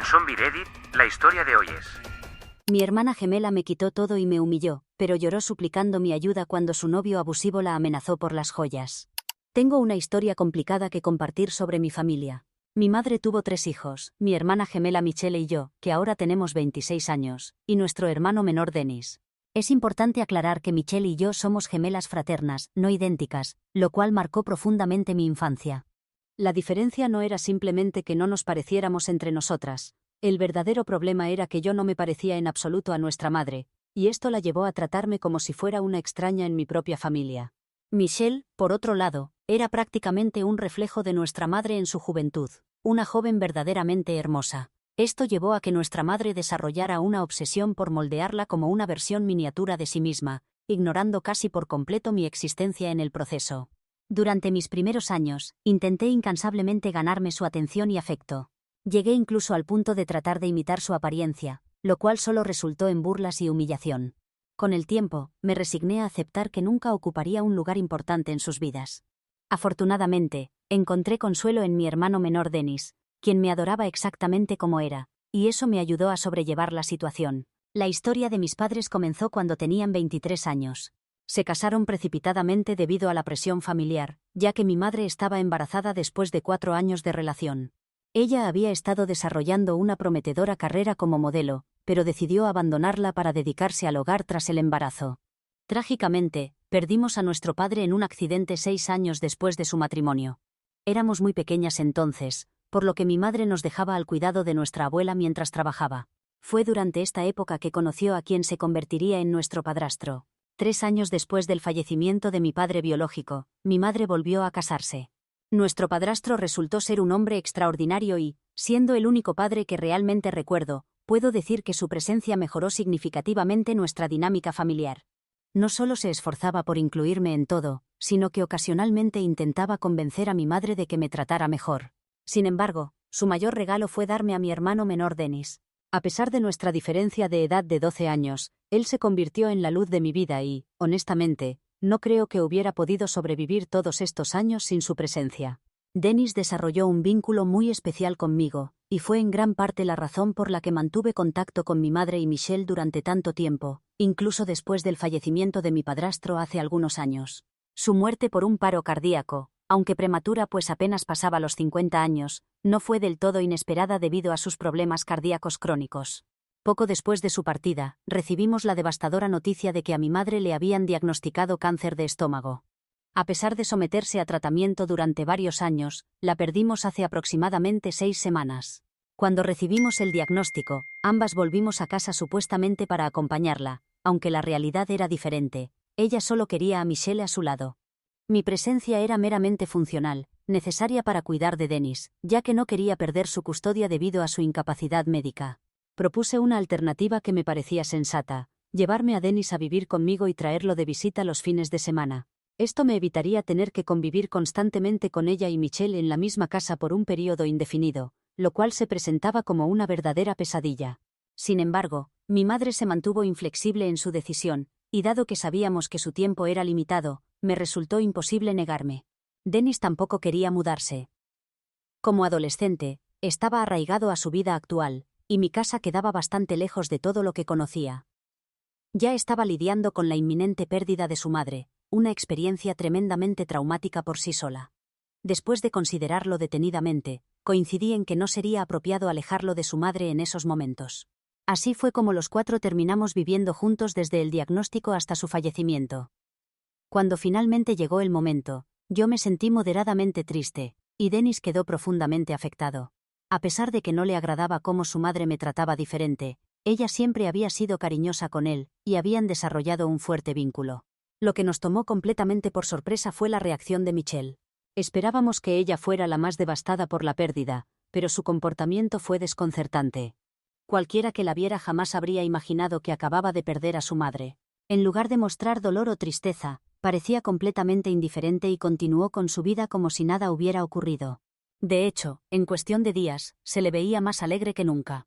Zombie Reddit, la historia de hoy es... Mi hermana gemela me quitó todo y me humilló, pero lloró suplicando mi ayuda cuando su novio abusivo la amenazó por las joyas. Tengo una historia complicada que compartir sobre mi familia. Mi madre tuvo 3 hijos, mi hermana gemela Michelle y yo, que ahora tenemos 26 años, y nuestro hermano menor Dennis. Es importante aclarar que Michelle y yo somos gemelas fraternas, no idénticas, lo cual marcó profundamente mi infancia. La diferencia no era simplemente que no nos pareciéramos entre nosotras. El verdadero problema era que yo no me parecía en absoluto a nuestra madre, y esto la llevó a tratarme como si fuera una extraña en mi propia familia. Michelle, por otro lado, era prácticamente un reflejo de nuestra madre en su juventud, una joven verdaderamente hermosa. Esto llevó a que nuestra madre desarrollara una obsesión por moldearla como una versión miniatura de sí misma, ignorando casi por completo mi existencia en el proceso. Durante mis primeros años, intenté incansablemente ganarme su atención y afecto. Llegué incluso al punto de tratar de imitar su apariencia, lo cual solo resultó en burlas y humillación. Con el tiempo, me resigné a aceptar que nunca ocuparía un lugar importante en sus vidas. Afortunadamente, encontré consuelo en mi hermano menor Dennis, quien me adoraba exactamente como era, y eso me ayudó a sobrellevar la situación. La historia de mis padres comenzó cuando tenían 23 años. Se casaron precipitadamente debido a la presión familiar, ya que mi madre estaba embarazada después de 4 años de relación. Ella había estado desarrollando una prometedora carrera como modelo, pero decidió abandonarla para dedicarse al hogar tras el embarazo. Trágicamente, perdimos a nuestro padre en un accidente 6 años después de su matrimonio. Éramos muy pequeñas entonces, por lo que mi madre nos dejaba al cuidado de nuestra abuela mientras trabajaba. Fue durante esta época que conoció a quien se convertiría en nuestro padrastro. 3 años después del fallecimiento de mi padre biológico, mi madre volvió a casarse. Nuestro padrastro resultó ser un hombre extraordinario y, siendo el único padre que realmente recuerdo, puedo decir que su presencia mejoró significativamente nuestra dinámica familiar. No solo se esforzaba por incluirme en todo, sino que ocasionalmente intentaba convencer a mi madre de que me tratara mejor. Sin embargo, su mayor regalo fue darme a mi hermano menor Dennis. A pesar de nuestra diferencia de edad de 12 años, él se convirtió en la luz de mi vida y, honestamente, no creo que hubiera podido sobrevivir todos estos años sin su presencia. Dennis desarrolló un vínculo muy especial conmigo, y fue en gran parte la razón por la que mantuve contacto con mi madre y Michelle durante tanto tiempo, incluso después del fallecimiento de mi padrastro hace algunos años. Su muerte por un paro cardíaco, aunque prematura pues apenas pasaba los 50 años, no fue del todo inesperada debido a sus problemas cardíacos crónicos. Poco después de su partida, recibimos la devastadora noticia de que a mi madre le habían diagnosticado cáncer de estómago. A pesar de someterse a tratamiento durante varios años, la perdimos hace aproximadamente 6 semanas. Cuando recibimos el diagnóstico, ambas volvimos a casa supuestamente para acompañarla, aunque la realidad era diferente. Ella solo quería a Michelle a su lado. Mi presencia era meramente funcional, necesaria para cuidar de Dennis, ya que no quería perder su custodia debido a su incapacidad médica. Propuse una alternativa que me parecía sensata: llevarme a Dennis a vivir conmigo y traerlo de visita los fines de semana. Esto me evitaría tener que convivir constantemente con ella y Michelle en la misma casa por un periodo indefinido, lo cual se presentaba como una verdadera pesadilla. Sin embargo, mi madre se mantuvo inflexible en su decisión, y dado que sabíamos que su tiempo era limitado, me resultó imposible negarme. Dennis tampoco quería mudarse. Como adolescente, estaba arraigado a su vida actual, y mi casa quedaba bastante lejos de todo lo que conocía. Ya estaba lidiando con la inminente pérdida de su madre, una experiencia tremendamente traumática por sí sola. Después de considerarlo detenidamente, coincidí en que no sería apropiado alejarlo de su madre en esos momentos. Así fue como los 4 terminamos viviendo juntos desde el diagnóstico hasta su fallecimiento. Cuando finalmente llegó el momento, yo me sentí moderadamente triste, y Dennis quedó profundamente afectado. A pesar de que no le agradaba cómo su madre me trataba diferente, ella siempre había sido cariñosa con él, y habían desarrollado un fuerte vínculo. Lo que nos tomó completamente por sorpresa fue la reacción de Michelle. Esperábamos que ella fuera la más devastada por la pérdida, pero su comportamiento fue desconcertante. Cualquiera que la viera jamás habría imaginado que acababa de perder a su madre. En lugar de mostrar dolor o tristeza, parecía completamente indiferente y continuó con su vida como si nada hubiera ocurrido. De hecho, en cuestión de días, se le veía más alegre que nunca.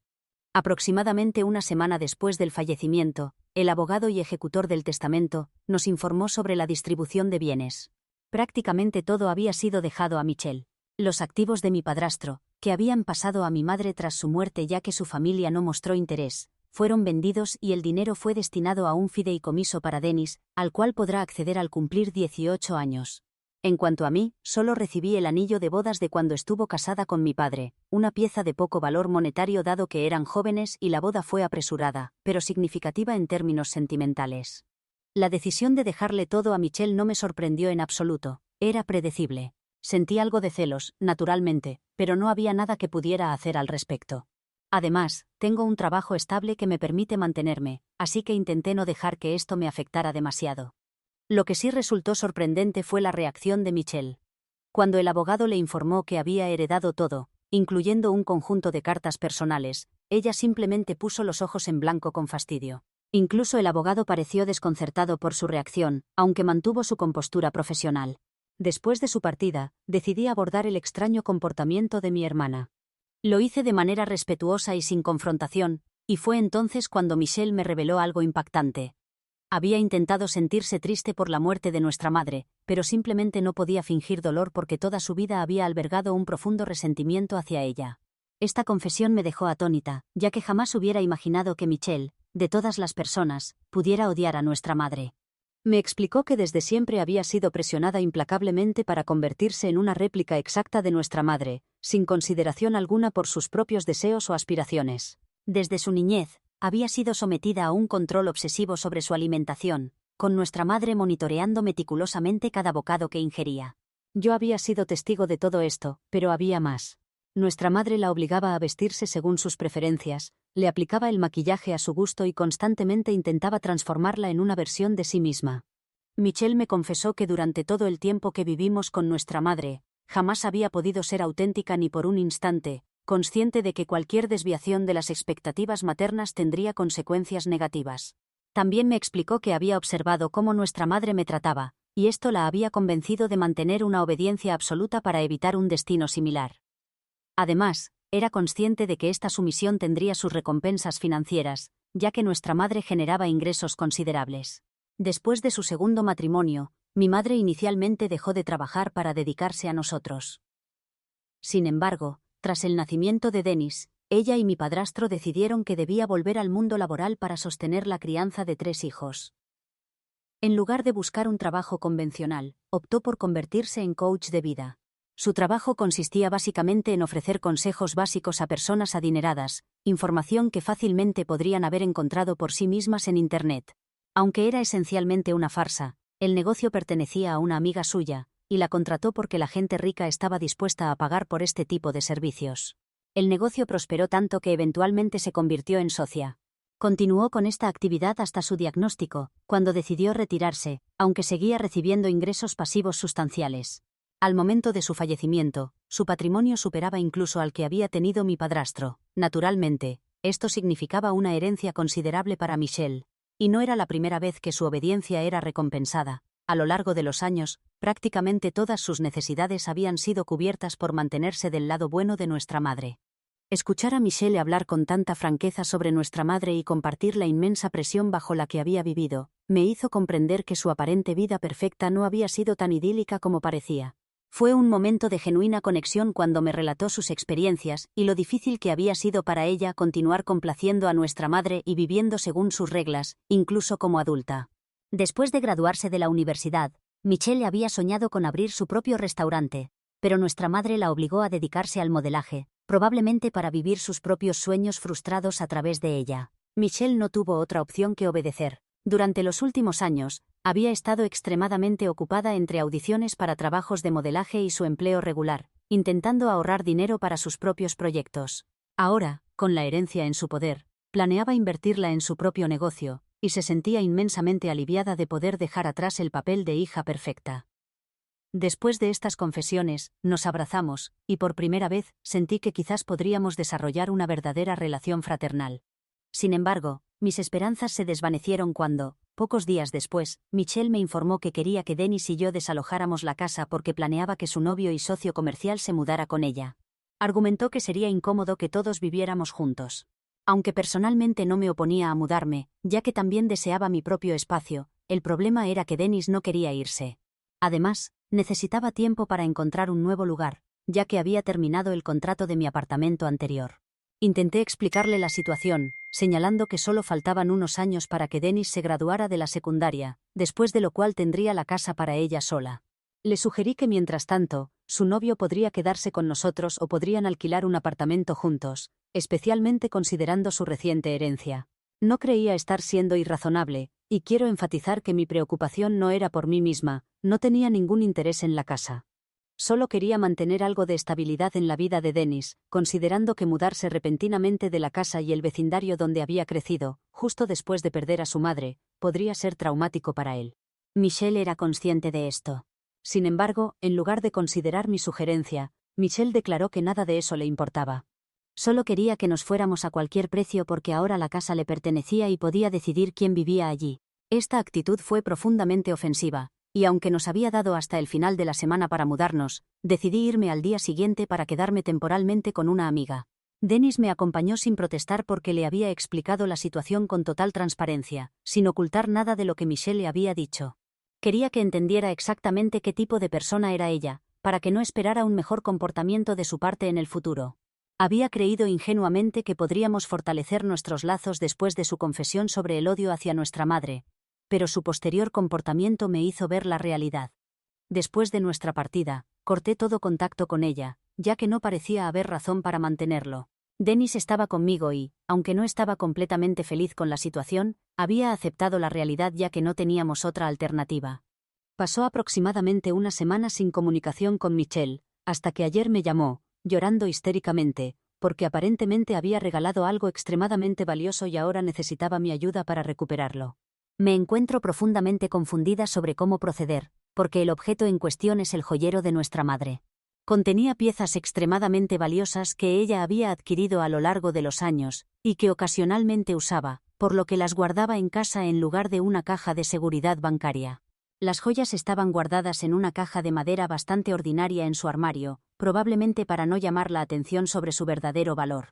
Aproximadamente una semana después del fallecimiento, el abogado y ejecutor del testamento nos informó sobre la distribución de bienes. Prácticamente todo había sido dejado a Michelle. Los activos de mi padrastro, que habían pasado a mi madre tras su muerte ya que su familia no mostró interés, fueron vendidos y el dinero fue destinado a un fideicomiso para Dennis, al cual podrá acceder al cumplir 18 años. En cuanto a mí, solo recibí el anillo de bodas de cuando estuvo casada con mi padre, una pieza de poco valor monetario dado que eran jóvenes y la boda fue apresurada, pero significativa en términos sentimentales. La decisión de dejarle todo a Michelle no me sorprendió en absoluto, era predecible. Sentí algo de celos, naturalmente, pero no había nada que pudiera hacer al respecto. Además, tengo un trabajo estable que me permite mantenerme, así que intenté no dejar que esto me afectara demasiado. Lo que sí resultó sorprendente fue la reacción de Michelle. Cuando el abogado le informó que había heredado todo, incluyendo un conjunto de cartas personales, ella simplemente puso los ojos en blanco con fastidio. Incluso el abogado pareció desconcertado por su reacción, aunque mantuvo su compostura profesional. Después de su partida, decidí abordar el extraño comportamiento de mi hermana. Lo hice de manera respetuosa y sin confrontación, y fue entonces cuando Michelle me reveló algo impactante. Había intentado sentirse triste por la muerte de nuestra madre, pero simplemente no podía fingir dolor porque toda su vida había albergado un profundo resentimiento hacia ella. Esta confesión me dejó atónita, ya que jamás hubiera imaginado que Michelle, de todas las personas, pudiera odiar a nuestra madre. Me explicó que desde siempre había sido presionada implacablemente para convertirse en una réplica exacta de nuestra madre, sin consideración alguna por sus propios deseos o aspiraciones. Desde su niñez, había sido sometida a un control obsesivo sobre su alimentación, con nuestra madre monitoreando meticulosamente cada bocado que ingería. Yo había sido testigo de todo esto, pero había más. Nuestra madre la obligaba a vestirse según sus preferencias, le aplicaba el maquillaje a su gusto y constantemente intentaba transformarla en una versión de sí misma. Michelle me confesó que durante todo el tiempo que vivimos con nuestra madre, jamás había podido ser auténtica ni por un instante, consciente de que cualquier desviación de las expectativas maternas tendría consecuencias negativas. También me explicó que había observado cómo nuestra madre me trataba, y esto la había convencido de mantener una obediencia absoluta para evitar un destino similar. Además, era consciente de que esta sumisión tendría sus recompensas financieras, ya que nuestra madre generaba ingresos considerables. Después de su segundo matrimonio, mi madre inicialmente dejó de trabajar para dedicarse a nosotros. Sin embargo, tras el nacimiento de Dennis, ella y mi padrastro decidieron que debía volver al mundo laboral para sostener la crianza de 3 hijos. En lugar de buscar un trabajo convencional, optó por convertirse en coach de vida. Su trabajo consistía básicamente en ofrecer consejos básicos a personas adineradas, información que fácilmente podrían haber encontrado por sí mismas en Internet. Aunque era esencialmente una farsa, el negocio pertenecía a una amiga suya, y la contrató porque la gente rica estaba dispuesta a pagar por este tipo de servicios. El negocio prosperó tanto que eventualmente se convirtió en socia. Continuó con esta actividad hasta su diagnóstico, cuando decidió retirarse, aunque seguía recibiendo ingresos pasivos sustanciales. Al momento de su fallecimiento, su patrimonio superaba incluso al que había tenido mi padrastro. Naturalmente, esto significaba una herencia considerable para Michelle, y no era la primera vez que su obediencia era recompensada. A lo largo de los años, prácticamente todas sus necesidades habían sido cubiertas por mantenerse del lado bueno de nuestra madre. Escuchar a Michelle hablar con tanta franqueza sobre nuestra madre y compartir la inmensa presión bajo la que había vivido, me hizo comprender que su aparente vida perfecta no había sido tan idílica como parecía. Fue un momento de genuina conexión cuando me relató sus experiencias y lo difícil que había sido para ella continuar complaciendo a nuestra madre y viviendo según sus reglas, incluso como adulta. Después de graduarse de la universidad, Michelle había soñado con abrir su propio restaurante, pero nuestra madre la obligó a dedicarse al modelaje, probablemente para vivir sus propios sueños frustrados a través de ella. Michelle no tuvo otra opción que obedecer. Durante los últimos años, había estado extremadamente ocupada entre audiciones para trabajos de modelaje y su empleo regular, intentando ahorrar dinero para sus propios proyectos. Ahora, con la herencia en su poder, planeaba invertirla en su propio negocio, y se sentía inmensamente aliviada de poder dejar atrás el papel de hija perfecta. Después de estas confesiones, nos abrazamos, y por primera vez sentí que quizás podríamos desarrollar una verdadera relación fraternal. Sin embargo, mis esperanzas se desvanecieron cuando, pocos días después, Michelle me informó que quería que Dennis y yo desalojáramos la casa porque planeaba que su novio y socio comercial se mudara con ella. Argumentó que sería incómodo que todos viviéramos juntos. Aunque personalmente no me oponía a mudarme, ya que también deseaba mi propio espacio, el problema era que Dennis no quería irse. Además, necesitaba tiempo para encontrar un nuevo lugar, ya que había terminado el contrato de mi apartamento anterior. Intenté explicarle la situación, señalando que solo faltaban unos años para que Dennis se graduara de la secundaria, después de lo cual tendría la casa para ella sola. Le sugerí que mientras tanto, su novio podría quedarse con nosotros o podrían alquilar un apartamento juntos, especialmente considerando su reciente herencia. No creía estar siendo irrazonable, y quiero enfatizar que mi preocupación no era por mí misma, no tenía ningún interés en la casa. Solo quería mantener algo de estabilidad en la vida de Dennis, considerando que mudarse repentinamente de la casa y el vecindario donde había crecido, justo después de perder a su madre, podría ser traumático para él. Michelle era consciente de esto. Sin embargo, en lugar de considerar mi sugerencia, Michelle declaró que nada de eso le importaba. Solo quería que nos fuéramos a cualquier precio porque ahora la casa le pertenecía y podía decidir quién vivía allí. Esta actitud fue profundamente ofensiva, y aunque nos había dado hasta el final de la semana para mudarnos, decidí irme al día siguiente para quedarme temporalmente con una amiga. Dennis me acompañó sin protestar porque le había explicado la situación con total transparencia, sin ocultar nada de lo que Michelle le había dicho. Quería que entendiera exactamente qué tipo de persona era ella, para que no esperara un mejor comportamiento de su parte en el futuro. Había creído ingenuamente que podríamos fortalecer nuestros lazos después de su confesión sobre el odio hacia nuestra madre, pero su posterior comportamiento me hizo ver la realidad. Después de nuestra partida, corté todo contacto con ella, ya que no parecía haber razón para mantenerlo. Dennis estaba conmigo y, aunque no estaba completamente feliz con la situación, había aceptado la realidad ya que no teníamos otra alternativa. Pasó aproximadamente una semana sin comunicación con Michelle, hasta que ayer me llamó, llorando histéricamente, porque aparentemente había regalado algo extremadamente valioso y ahora necesitaba mi ayuda para recuperarlo. Me encuentro profundamente confundida sobre cómo proceder, porque el objeto en cuestión es el joyero de nuestra madre. Contenía piezas extremadamente valiosas que ella había adquirido a lo largo de los años, y que ocasionalmente usaba, por lo que las guardaba en casa en lugar de una caja de seguridad bancaria. Las joyas estaban guardadas en una caja de madera bastante ordinaria en su armario, probablemente para no llamar la atención sobre su verdadero valor.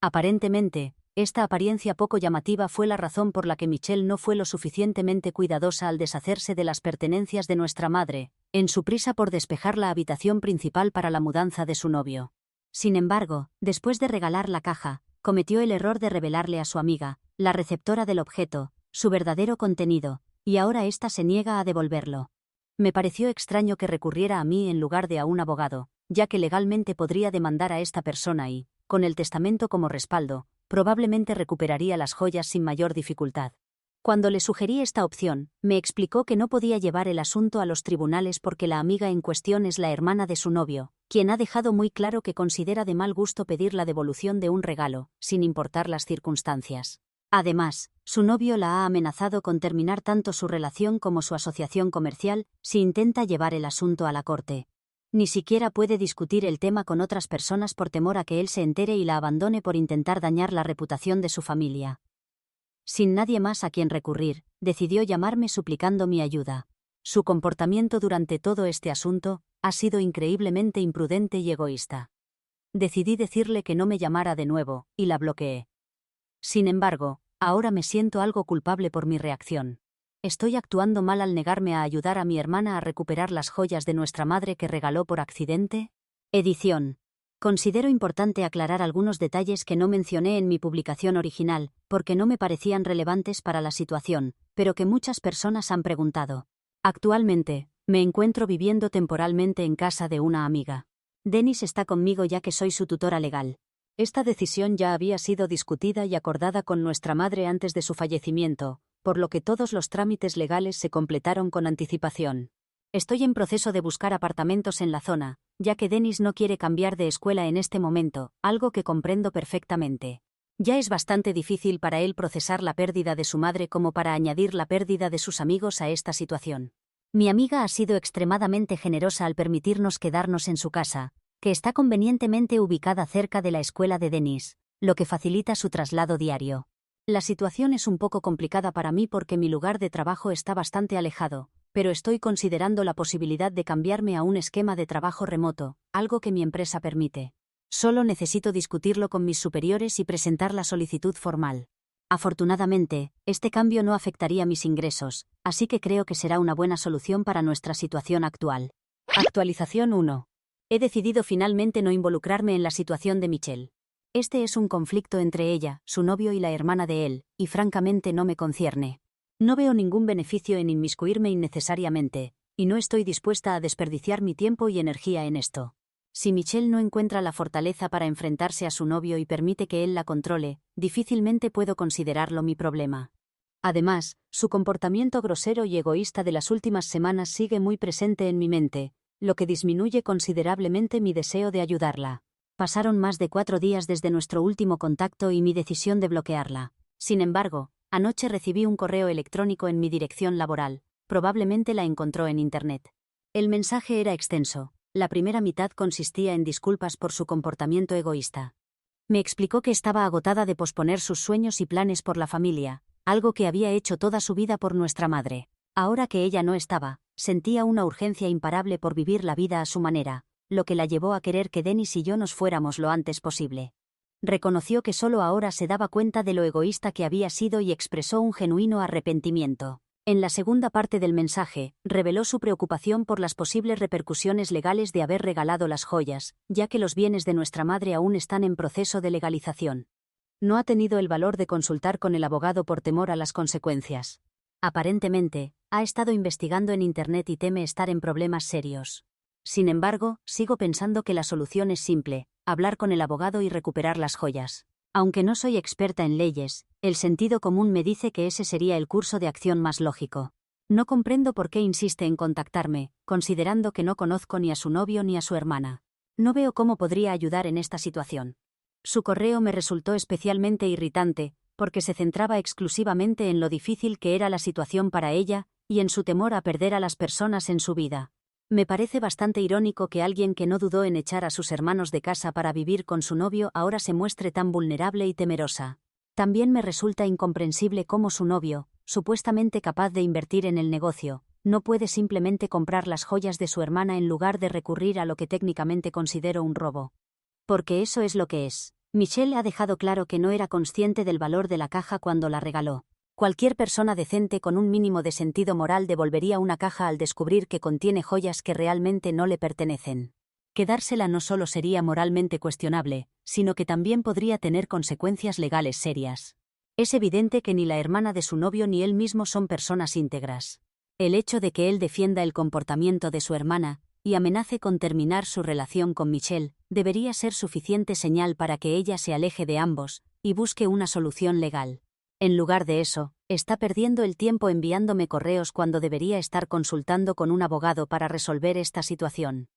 Aparentemente, esta apariencia poco llamativa fue la razón por la que Michelle no fue lo suficientemente cuidadosa al deshacerse de las pertenencias de nuestra madre, en su prisa por despejar la habitación principal para la mudanza de su novio. Sin embargo, después de regalar la caja, cometió el error de revelarle a su amiga, la receptora del objeto, su verdadero contenido, y ahora ésta se niega a devolverlo. Me pareció extraño que recurriera a mí en lugar de a un abogado, ya que legalmente podría demandar a esta persona y, con el testamento como respaldo, probablemente recuperaría las joyas sin mayor dificultad. Cuando le sugerí esta opción, me explicó que no podía llevar el asunto a los tribunales porque la amiga en cuestión es la hermana de su novio, quien ha dejado muy claro que considera de mal gusto pedir la devolución de un regalo, sin importar las circunstancias. Además, su novio la ha amenazado con terminar tanto su relación como su asociación comercial si intenta llevar el asunto a la corte. Ni siquiera puede discutir el tema con otras personas por temor a que él se entere y la abandone por intentar dañar la reputación de su familia. Sin nadie más a quien recurrir, decidió llamarme suplicando mi ayuda. Su comportamiento durante todo este asunto ha sido increíblemente imprudente y egoísta. Decidí decirle que no me llamara de nuevo, y la bloqueé. Sin embargo, ahora me siento algo culpable por mi reacción. ¿Estoy actuando mal al negarme a ayudar a mi hermana a recuperar las joyas de nuestra madre que regaló por accidente? Edición. Considero importante aclarar algunos detalles que no mencioné en mi publicación original, porque no me parecían relevantes para la situación, pero que muchas personas han preguntado. Actualmente, me encuentro viviendo temporalmente en casa de una amiga. Dennis está conmigo ya que soy su tutora legal. Esta decisión ya había sido discutida y acordada con nuestra madre antes de su fallecimiento, por lo que todos los trámites legales se completaron con anticipación. Estoy en proceso de buscar apartamentos en la zona, ya que Dennis no quiere cambiar de escuela en este momento, algo que comprendo perfectamente. Ya es bastante difícil para él procesar la pérdida de su madre como para añadir la pérdida de sus amigos a esta situación. Mi amiga ha sido extremadamente generosa al permitirnos quedarnos en su casa, que está convenientemente ubicada cerca de la escuela de Dennis, lo que facilita su traslado diario. La situación es un poco complicada para mí porque mi lugar de trabajo está bastante alejado, pero estoy considerando la posibilidad de cambiarme a un esquema de trabajo remoto, algo que mi empresa permite. Solo necesito discutirlo con mis superiores y presentar la solicitud formal. Afortunadamente, este cambio no afectaría mis ingresos, así que creo que será una buena solución para nuestra situación actual. Actualización 1. He decidido finalmente no involucrarme en la situación de Michelle. Este es un conflicto entre ella, su novio y la hermana de él, y francamente no me concierne. No veo ningún beneficio en inmiscuirme innecesariamente, y no estoy dispuesta a desperdiciar mi tiempo y energía en esto. Si Michelle no encuentra la fortaleza para enfrentarse a su novio y permite que él la controle, difícilmente puedo considerarlo mi problema. Además, su comportamiento grosero y egoísta de las últimas semanas sigue muy presente en mi mente, lo que disminuye considerablemente mi deseo de ayudarla. Pasaron más de 4 días desde nuestro último contacto y mi decisión de bloquearla. Sin embargo, anoche recibí un correo electrónico en mi dirección laboral. Probablemente la encontró en Internet. El mensaje era extenso. La primera mitad consistía en disculpas por su comportamiento egoísta. Me explicó que estaba agotada de posponer sus sueños y planes por la familia, algo que había hecho toda su vida por nuestra madre. Ahora que ella no estaba, sentía una urgencia imparable por vivir la vida a su manera, lo que la llevó a querer que Dennis y yo nos fuéramos lo antes posible. Reconoció que solo ahora se daba cuenta de lo egoísta que había sido y expresó un genuino arrepentimiento. En la segunda parte del mensaje, reveló su preocupación por las posibles repercusiones legales de haber regalado las joyas, ya que los bienes de nuestra madre aún están en proceso de legalización. No ha tenido el valor de consultar con el abogado por temor a las consecuencias. Aparentemente, ha estado investigando en Internet y teme estar en problemas serios. Sin embargo, sigo pensando que la solución es simple: hablar con el abogado y recuperar las joyas. Aunque no soy experta en leyes, el sentido común me dice que ese sería el curso de acción más lógico. No comprendo por qué insiste en contactarme, considerando que no conozco ni a su novio ni a su hermana. No veo cómo podría ayudar en esta situación. Su correo me resultó especialmente irritante, porque se centraba exclusivamente en lo difícil que era la situación para ella, y en su temor a perder a las personas en su vida. Me parece bastante irónico que alguien que no dudó en echar a sus hermanos de casa para vivir con su novio ahora se muestre tan vulnerable y temerosa. También me resulta incomprensible cómo su novio, supuestamente capaz de invertir en el negocio, no puede simplemente comprar las joyas de su hermana en lugar de recurrir a lo que técnicamente considero un robo. Porque eso es lo que es. Michelle ha dejado claro que no era consciente del valor de la caja cuando la regaló. Cualquier persona decente con un mínimo de sentido moral devolvería una caja al descubrir que contiene joyas que realmente no le pertenecen. Quedársela no solo sería moralmente cuestionable, sino que también podría tener consecuencias legales serias. Es evidente que ni la hermana de su novio ni él mismo son personas íntegras. El hecho de que él defienda el comportamiento de su hermana y amenace con terminar su relación con Michelle debería ser suficiente señal para que ella se aleje de ambos y busque una solución legal. En lugar de eso, está perdiendo el tiempo enviándome correos cuando debería estar consultando con un abogado para resolver esta situación.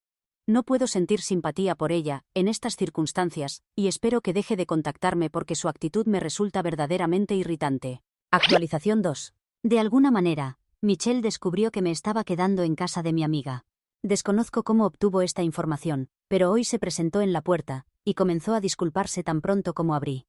No puedo sentir simpatía por ella, en estas circunstancias, y espero que deje de contactarme porque su actitud me resulta verdaderamente irritante. Actualización 2. De alguna manera, Michelle descubrió que me estaba quedando en casa de mi amiga. Desconozco cómo obtuvo esta información, pero hoy se presentó en la puerta, y comenzó a disculparse tan pronto como abrí.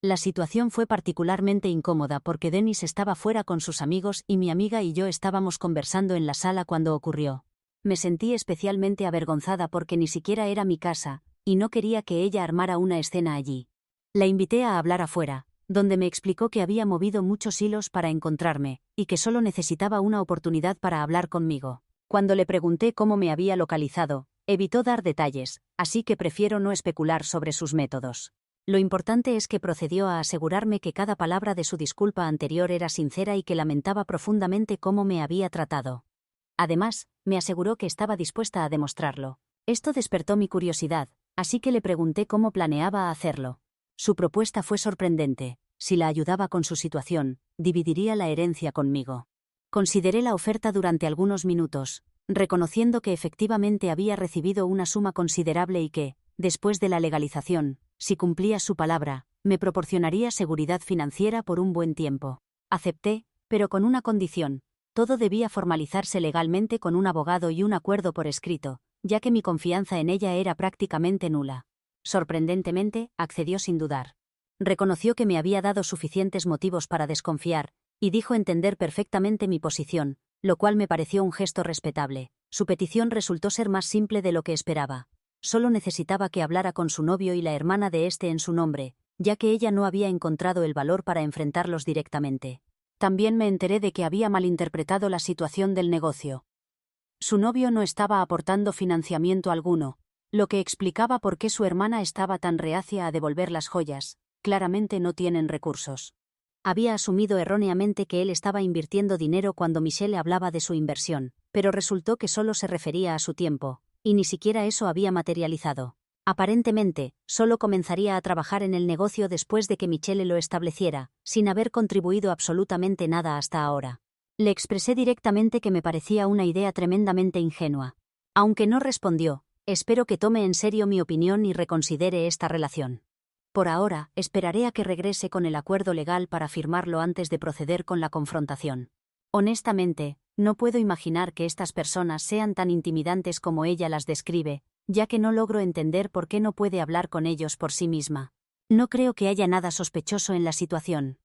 La situación fue particularmente incómoda porque Dennis estaba fuera con sus amigos y mi amiga y yo estábamos conversando en la sala cuando ocurrió. Me sentí especialmente avergonzada porque ni siquiera era mi casa, y no quería que ella armara una escena allí. La invité a hablar afuera, donde me explicó que había movido muchos hilos para encontrarme, y que solo necesitaba una oportunidad para hablar conmigo. Cuando le pregunté cómo me había localizado, evitó dar detalles, así que prefiero no especular sobre sus métodos. Lo importante es que procedió a asegurarme que cada palabra de su disculpa anterior era sincera y que lamentaba profundamente cómo me había tratado. Además, me aseguró que estaba dispuesta a demostrarlo. Esto despertó mi curiosidad, así que le pregunté cómo planeaba hacerlo. Su propuesta fue sorprendente. Si la ayudaba con su situación, dividiría la herencia conmigo. Consideré la oferta durante algunos minutos, reconociendo que efectivamente había recibido una suma considerable y que, después de la legalización, si cumplía su palabra, me proporcionaría seguridad financiera por un buen tiempo. Acepté, pero con una condición: todo debía formalizarse legalmente con un abogado y un acuerdo por escrito, ya que mi confianza en ella era prácticamente nula. Sorprendentemente, accedió sin dudar. Reconoció que me había dado suficientes motivos para desconfiar, y dijo entender perfectamente mi posición, lo cual me pareció un gesto respetable. Su petición resultó ser más simple de lo que esperaba. Solo necesitaba que hablara con su novio y la hermana de este en su nombre, ya que ella no había encontrado el valor para enfrentarlos directamente. También me enteré de que había malinterpretado la situación del negocio. Su novio no estaba aportando financiamiento alguno. lo que explicaba por qué su hermana estaba tan reacia a devolver las joyas. Claramente no tienen recursos. Había asumido erróneamente que él estaba invirtiendo dinero cuando Michelle hablaba de su inversión, pero resultó que solo se refería a su tiempo, y ni siquiera eso había materializado. Aparentemente, solo comenzaría a trabajar en el negocio después de que Michelle lo estableciera, sin haber contribuido absolutamente nada hasta ahora. Le expresé directamente que me parecía una idea tremendamente ingenua. Aunque no respondió, espero que tome en serio mi opinión y reconsidere esta relación. Por ahora, esperaré a que regrese con el acuerdo legal para firmarlo antes de proceder con la confrontación. Honestamente, no puedo imaginar que estas personas sean tan intimidantes como ella las describe, ya que no logro entender por qué no puede hablar con ellos por sí misma. No creo que haya nada sospechoso en la situación.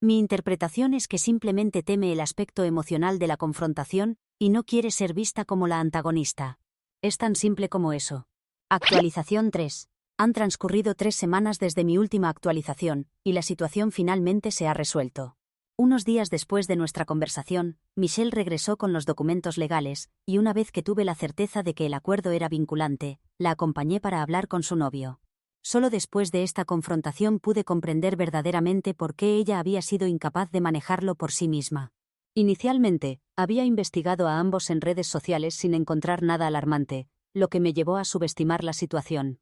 Mi interpretación es que simplemente teme el aspecto emocional de la confrontación y no quiere ser vista como la antagonista. Es tan simple como eso. Actualización 3. Han transcurrido 3 semanas desde mi última actualización, y la situación finalmente se ha resuelto. Unos días después de nuestra conversación, Michelle regresó con los documentos legales, y una vez que tuve la certeza de que el acuerdo era vinculante, la acompañé para hablar con su novio. Solo después de esta confrontación pude comprender verdaderamente por qué ella había sido incapaz de manejarlo por sí misma. Inicialmente, había investigado a ambos en redes sociales sin encontrar nada alarmante, lo que me llevó a subestimar la situación.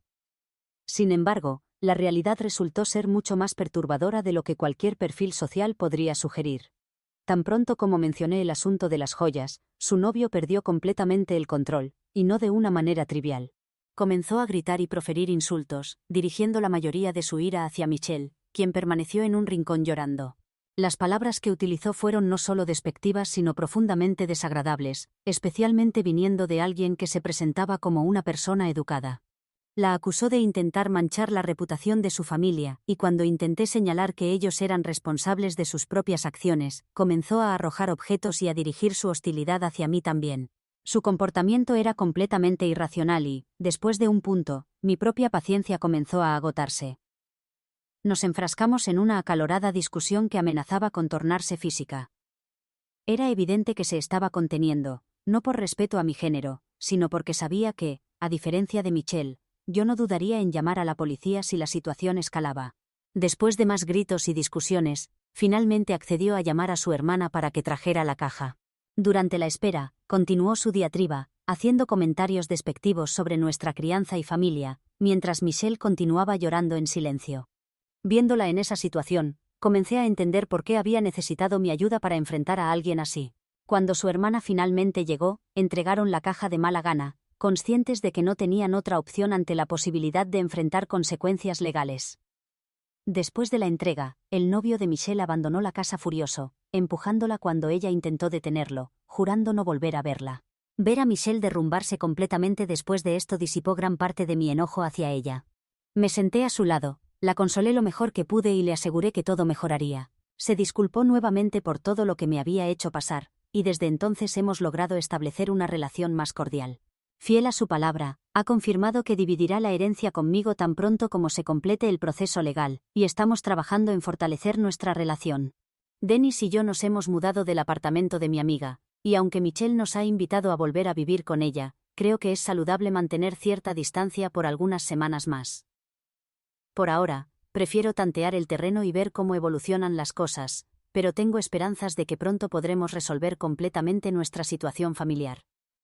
Sin embargo, la realidad resultó ser mucho más perturbadora de lo que cualquier perfil social podría sugerir. Tan pronto como mencioné el asunto de las joyas, su novio perdió completamente el control, y no de una manera trivial. Comenzó a gritar y proferir insultos, dirigiendo la mayoría de su ira hacia Michelle, quien permaneció en un rincón llorando. Las palabras que utilizó fueron no solo despectivas sino profundamente desagradables, especialmente viniendo de alguien que se presentaba como una persona educada. La acusó de intentar manchar la reputación de su familia, y cuando intenté señalar que ellos eran responsables de sus propias acciones, comenzó a arrojar objetos y a dirigir su hostilidad hacia mí también. Su comportamiento era completamente irracional y, después de un punto, mi propia paciencia comenzó a agotarse. Nos enfrascamos en una acalorada discusión que amenazaba con tornarse física. Era evidente que se estaba conteniendo, no por respeto a mi género, sino porque sabía que, a diferencia de Michelle, yo no dudaría en llamar a la policía si la situación escalaba. Después de más gritos y discusiones, finalmente accedió a llamar a su hermana para que trajera la caja. Durante la espera, continuó su diatriba, haciendo comentarios despectivos sobre nuestra crianza y familia, mientras Michelle continuaba llorando en silencio. Viéndola en esa situación, comencé a entender por qué había necesitado mi ayuda para enfrentar a alguien así. Cuando su hermana finalmente llegó, entregaron la caja de mala gana, conscientes de que no tenían otra opción ante la posibilidad de enfrentar consecuencias legales. Después de la entrega, el novio de Michelle abandonó la casa furioso, empujándola cuando ella intentó detenerlo, jurando no volver a verla. Ver a Michelle derrumbarse completamente después de esto disipó gran parte de mi enojo hacia ella. Me senté a su lado, la consolé lo mejor que pude y le aseguré que todo mejoraría. Se disculpó nuevamente por todo lo que me había hecho pasar, y desde entonces hemos logrado establecer una relación más cordial. Fiel a su palabra, ha confirmado que dividirá la herencia conmigo tan pronto como se complete el proceso legal, y estamos trabajando en fortalecer nuestra relación. Dennis y yo nos hemos mudado del apartamento de mi amiga, y aunque Michelle nos ha invitado a volver a vivir con ella, creo que es saludable mantener cierta distancia por algunas semanas más. Por ahora, prefiero tantear el terreno y ver cómo evolucionan las cosas, pero tengo esperanzas de que pronto podremos resolver completamente nuestra situación familiar.